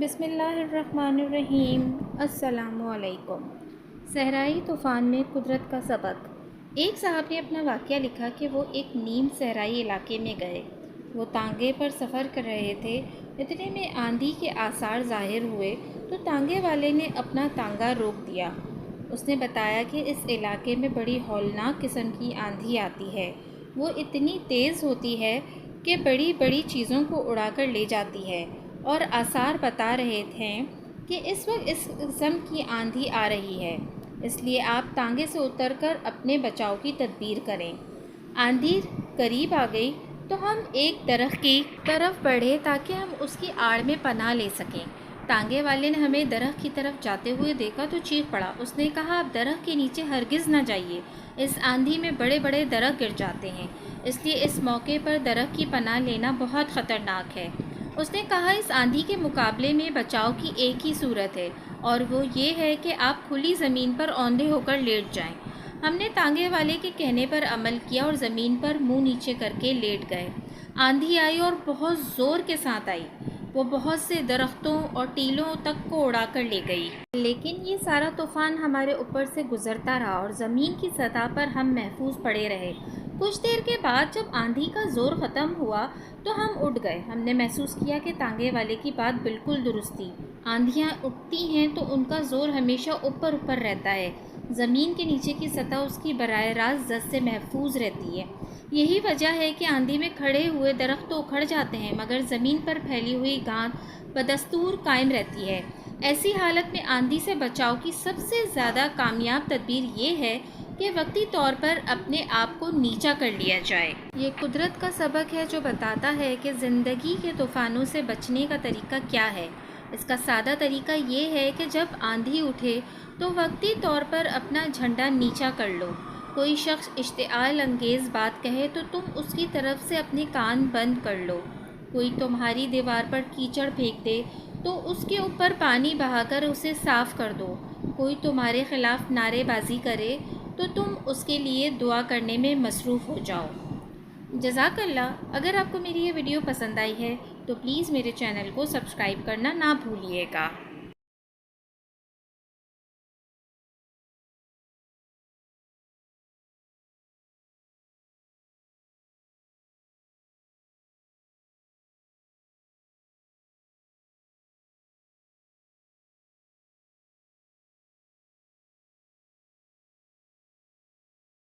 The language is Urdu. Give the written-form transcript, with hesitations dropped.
بسم اللہ الرحمن الرحیم۔ السلام علیکم۔ صحرائی طوفان میں قدرت کا سبق۔ ایک صاحب نے اپنا واقعہ لکھا کہ وہ ایک نیم صحرائی علاقے میں گئے۔ وہ تانگے پر سفر کر رہے تھے، اتنے میں آندھی کے آثار ظاہر ہوئے تو تانگے والے نے اپنا تانگا روک دیا۔ اس نے بتایا کہ اس علاقے میں بڑی ہولناک قسم کی آندھی آتی ہے۔ وہ اتنی تیز ہوتی ہے کہ بڑی بڑی چیزوں کو اڑا کر لے جاتی ہے، اور آثار بتا رہے تھے کہ اس وقت اس قسم کی آندھی آ رہی ہے، اس لیے آپ تانگے سے اتر کر اپنے بچاؤ کی تدبیر کریں۔ آندھی قریب آ گئی تو ہم ایک درخت کی طرف بڑھے تاکہ ہم اس کی آڑ میں پناہ لے سکیں۔ تانگے والے نے ہمیں درخت کی طرف جاتے ہوئے دیکھا تو چیخ پڑا۔ اس نے کہا، آپ درخت کے نیچے ہرگز نہ جائیے، اس آندھی میں بڑے بڑے درخت گر جاتے ہیں، اس لیے اس موقع پر درخت کی پناہ لینا بہت خطرناک ہے۔ اس نے کہا، اس آندھی کے مقابلے میں بچاؤ کی ایک ہی صورت ہے، اور وہ یہ ہے کہ آپ کھلی زمین پر اوندھے ہو کر لیٹ جائیں۔ ہم نے تانگے والے کے کہنے پر عمل کیا اور زمین پر منہ نیچے کر کے لیٹ گئے۔ آندھی آئی اور بہت زور کے ساتھ آئی۔ وہ بہت سے درختوں اور ٹیلوں تک کو اڑا کر لے گئی۔ لیکن یہ سارا طوفان ہمارے اوپر سے گزرتا رہا اور زمین کی سطح پر ہم محفوظ پڑے رہے۔ کچھ دیر کے بعد جب آندھی کا زور ختم ہوا تو ہم اٹھ گئے۔ ہم نے محسوس کیا کہ تانگے والے کی بات بالکل درست تھی۔ آندھیاں اٹھتی ہیں تو ان کا زور ہمیشہ اوپر رہتا ہے، زمین کے نیچے کی سطح اس کی براہ راست زد سے محفوظ رہتی ہے۔ یہی وجہ ہے کہ آندھی میں کھڑے ہوئے درخت تو اکھڑ جاتے ہیں، مگر زمین پر پھیلی ہوئی گھاس بدستور قائم رہتی ہے۔ ایسی حالت میں آندھی سے بچاؤ کی سب سے زیادہ کامیاب تدبیر یہ ہے کہ وقتی طور پر اپنے آپ کو نیچا کر لیا جائے۔ یہ قدرت کا سبق ہے جو بتاتا ہے کہ زندگی کے طوفانوں سے بچنے کا طریقہ کیا ہے۔ اس کا سادہ طریقہ یہ ہے کہ جب آندھی اٹھے تو وقتی طور پر اپنا جھنڈا نیچا کر لو۔ کوئی شخص اشتعال انگیز بات کہے تو تم اس کی طرف سے اپنے کان بند کر لو۔ کوئی تمہاری دیوار پر کیچڑ پھینک دے تو اس کے اوپر پانی بہا کر اسے صاف کر دو۔ کوئی تمہارے خلاف نعرے بازی کرے تو تم اس کے لیے دعا کرنے میں مصروف ہو جاؤ۔ جزاک اللہ۔ اگر آپ کو میری یہ ویڈیو پسند آئی ہے تو پلیز میرے چینل کو سبسکرائب کرنا نہ بھولیے گا۔